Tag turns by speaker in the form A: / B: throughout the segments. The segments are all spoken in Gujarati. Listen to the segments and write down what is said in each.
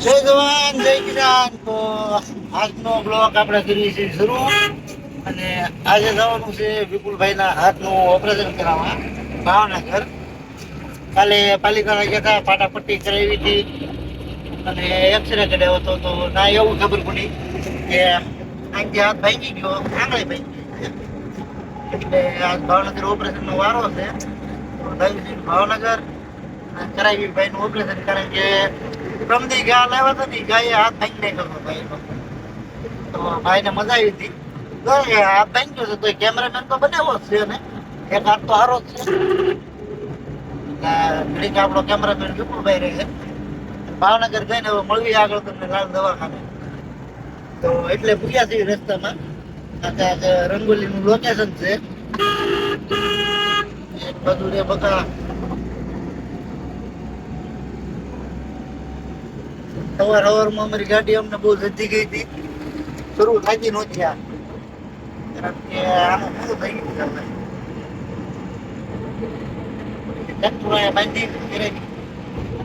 A: જય જવાન જય કિસાન. તો આજનો બ્લોગ આપણે કરીએ છીએ શરૂ. અને આજે જવાનું છે વિપુલભાઈના હાથનું ઓપરેશન કરાવવા ભાવનગર. કાલે પાલિકાના ગયા હતા, પાટાપટ્ટી કરાવી હતી અને એક્સરે કઢાવ્યો હતો. તો ના એવું ખબર પડી કે આંખી હાથ ભાંગી ગયો, આંગળી ભાંગી ગઈ. એટલે આજ ભાવનગર ઓપરેશનનો વારો છે. તો ભાવનગર કરાવી ભાઈનું ઓપરેશન, કારણ કે પ્રમદી ગા લાવ્યા હતા ને ગાયે હાથ ભાંગી નાખ્યો ભાઈનો. તો ભાઈને મજા આવી હતી. હાથ ભાંગ્યો છે તો કેમેરામેન તો બનાવ્યો જ છે ને, એક હાથ તો હારો જ છે. ઘડીક આપણો કેમેરામેન વિપુલભાઈ રહે છે. ભાવનગર જઈને હવે મળવી આગળ તમને લાલ દવાખાને. તો એટલે પૂછ્યા છીએ રસ્તામાં. આજે રંગોલીનું લોકેશન છે. એક બાજુ રે બકા સવારમાં અમારી ગાડી અમને બહુ જતી ગઈ હતી, શરૂ થતી નહોતી. કારણ કે આનું શું થઈ ગયું છે, ટ્રેક્ટર બાંધી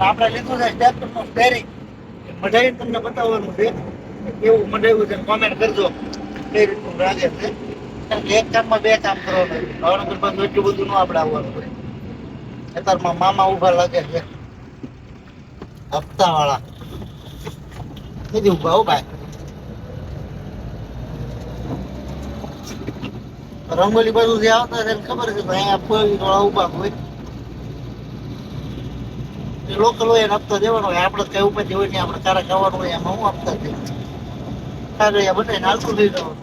A: આપણે લીધું છે ટ્રેક્ટરનું સ્ટેરિંગ. મઢાઈને તમને બતાવવાનું છે કેવું મઢાવ્યું છે, કોમેન્ટ કરજો કઈ રીતનું લાગે છે. કારણ કે એક કામમાં બે કામ કરવાનું. ભાવનગર બાજુ એટલું બધું ન આપણે આવવાનું હોય. ખેતરમાં મામા ઉભા લાગે છે, હપ્તા વાળા કીધી ઉભા ભાઈ. રંગોલી બાજુ જે આવતા તેને ખબર છે અહીંયા ફોર વાળા ઉભા હોય. લોકલ હોય એને હપ્તા દેવાનો હોય. આપણે કઈ ઉપર હોય ને આપણે તારા ખાવાનું હોય એમાં હું હપ્તા દે કાગળિયા બનાવીને હાલતું લઈ જવાનું.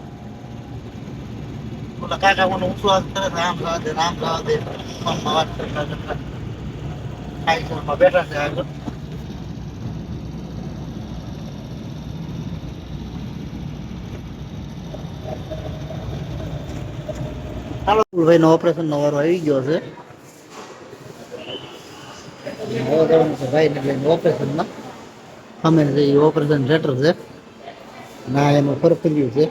A: ઓલા કાકા મને ઊંચું હાથ કરે છે, આમ જવા દે આમ જવા દે, ફોનમાં વાત કરતા કરતા ખાઈસરમાં બેઠા છે આગળ. ભાઈ નો ઓપરેશન નો વારો આવી ગયો છે. ભાઈ ને ઓપરેશનમાં અમે ઓપરેશન થિયેટર છે ના, એમાં ફરક કર્યું છે.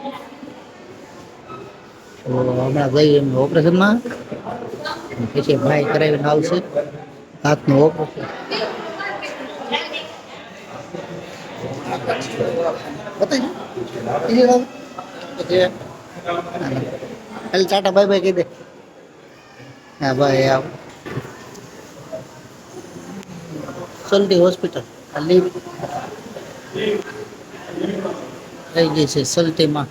A: તો હમણાં જઈએ એમ ઓપરેશનમાં, પછી ભાઈ કરાવીને આવશે હાથનું ઓપરેશન. ટાટા બાય બાય કહી દે. હા ભાઈ આવ સલ્ટી હોસ્પિટલ થઈ ગઈ છે સલ્ટીમાં.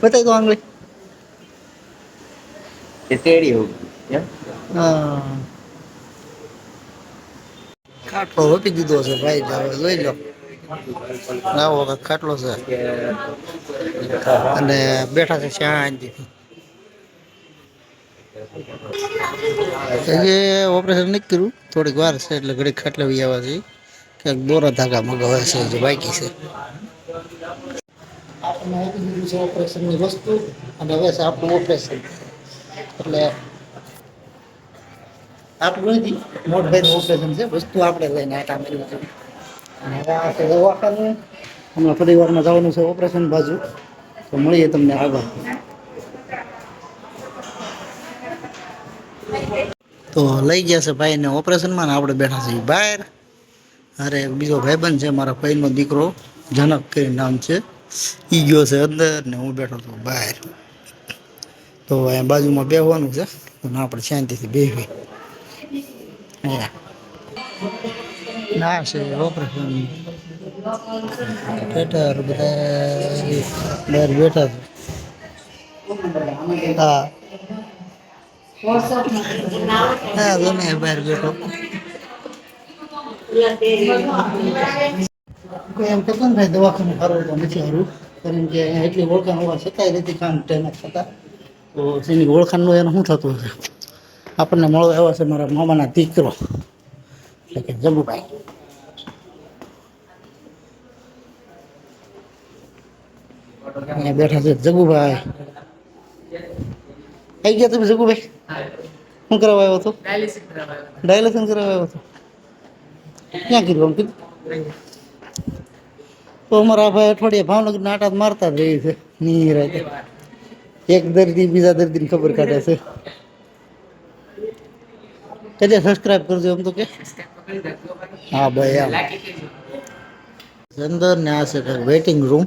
A: બતાવી દો આંગળી. ખાટલો રોપી દીધો છે ભાઈ, જોઈ લો આવો ખાટલો છે અને બેઠા છે શાંતિથી. ઓપરેશન નથી કર્યું, થોડીક વાર છે એટલે ઘડીક ખાટલાવી આવવા છે. ક્યાંક દોરા ધાગા મગાવે છે જે બાકી છે. આપણે આપી દીધું છે ઓપરેશનની વસ્તુ અને હવે છે આપણું ઓપરેશન. એટલે આપણું નથી, મોટભાઈનું ઓપરેશન છે. વસ્તુ આપણે લઈને આટા મેળવી છે. અને હવે આ છે દવાખાનું. હમણાં થોડી વારમાં જવાનું છે ઓપરેશન બાજુ. તો મળીએ તમને આગળ. તો લઈ ગયા છે ભાઈને ઓપરેશનમાં ને આપણે બેઠા છીએ બહાર. અરે બીજો ભાઈબંધ છે, મારા ભાઈનો દીકરો જનક કરીને નામ છે, ઈ ગયો છે અંદર ને હું બેઠો છું બહાર. તો અહીંયા બાજુમાં બેસવાનું છે અને આપણે શાંતિથી બેસવી. ના છે ઓપરેશન થિયેટર, બધા બહાર બેઠા છે. હા હા ગમે બહાર બેઠો. એમ કહેતો ને ભાઈ દવાખાનું સારું તો નથી સારું, કારણ કે અહીંયા એટલી ઓળખાણ હોવા છતાંય નથી કામ ટ્રેન થતા. તો એની ઓળખાણનું એને શું થતું હશે. આપણને મળવા આવ્યા છે મારા મામાના દીકરો એટલે કે જબુભાઈ. અહીંયા બેઠા છે જગુભાઈ. આવી ગયા તમે જગુભાઈ? શું કરાવવા આવ્યો હતો? ડાયાલિસિસ કરાવવા આવ્યો હતો. ક્યાં કીધું આમ કીધું? તો અમારા ભાઈ અઠવાડિયે ભાવનગર નાટક મારતા જ રહી છે નિરાતે. એક દર્દી બીજા દર્દીની ખબર કાઢે છે. કદે સબસ્ક્રાઇબ કરજો એમ તો કે. હા ભાઈ આમ અંદર ને આ છે વેઇટિંગ રૂમ,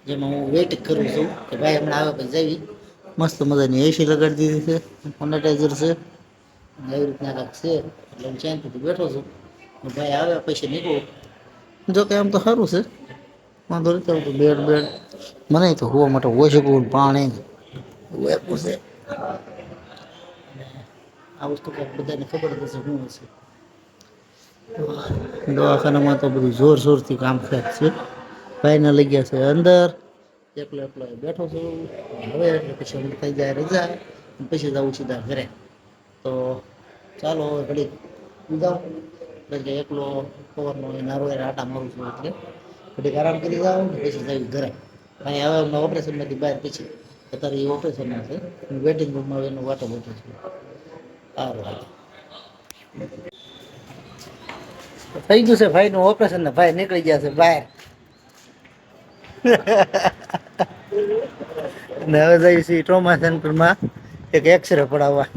A: જેમાં હું વેઇટ કરું છું કે ભાઈ હમણાં આવે પછી જઈ. મસ્ત મજાની એસી લગાડી દીધી છે, મોનેટાઈઝર છે, એવી રીતના કાંઈક છે. એટલે હું શાંતિથી બેઠો છું, ભાઈ આવે પછી નીકળું. જો કે આમ તો સારું છે, વાંધો નથી આવતો. બેડ બેડ મને તો હોવા માટે હોય શકું, પાણી વેપું છે. આ વસ્તુ કંઈક બધાને ખબર હશે શું હશે. દવાખાનામાં તો બધું જોર જોરથી કામ થાય છે. ભાઈને લઈ ગયા છે અંદર, એકલો એકલો બેઠો છું. હવે એટલે પછી હું થઈ જાય રજા, પછી જવું સીધા ઘરે. તો ચાલો હવે ઘડીક જાઉં, એટલે એકલો પવનનો નારો આટા મારું છું, એટલે ઘડીક આરામ કરી જાઉં ને પછી જઈ ઘરે. અહીં હવે અમને ઓપરેશનમાંથી બહાર પછી અત્યારે એ ઓપરેશનમાં છે, વેટિંગ રૂમમાં એનો વાટો બેઠો છું. સારું હાલ થઈ ગયું છે ભાઈનું ઓપરેશન ને ભાઈ નીકળી ગયા છે બહાર. ને હવે જઈએ છીએ ટ્રોમા સેન્ટરમાં એક એક્સરે પડાવવા.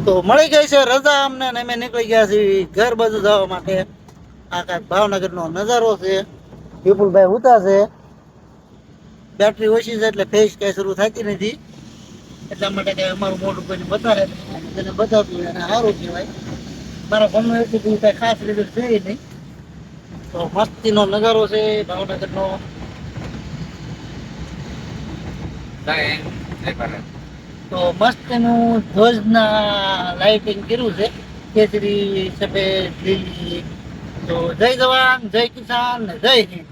A: તો મળી ગઈ છે રજા અમને, ને અમે નીકળી ગયા છીએ ઘર બાજુ જવા માટે. આ કાંઈક ભાવનગરનો નજારો છે. વિપુલભાઈ ઉતા છે, બેટરી ઓછી છે એટલે ફેસ કઈ શરૂ થતી નથી, એટલા માટે કઈ અમારું મોઢું કોઈને બતાવે જેને બતાવતું એને સારું કહેવાય. મારા ઘરનું એટલું બધું કઈ ખાસ રિઝલ્ટ છે નહીં. તો મસ્તીનો નજારો છે ભાવનગરનો. તો મસ્તીનું ધ્વજના લાઇટિંગ કર્યું છે, કેસરી, સફેદ, લીલી. તો જય જવાન, જય કિસાન, જય હિન્દ.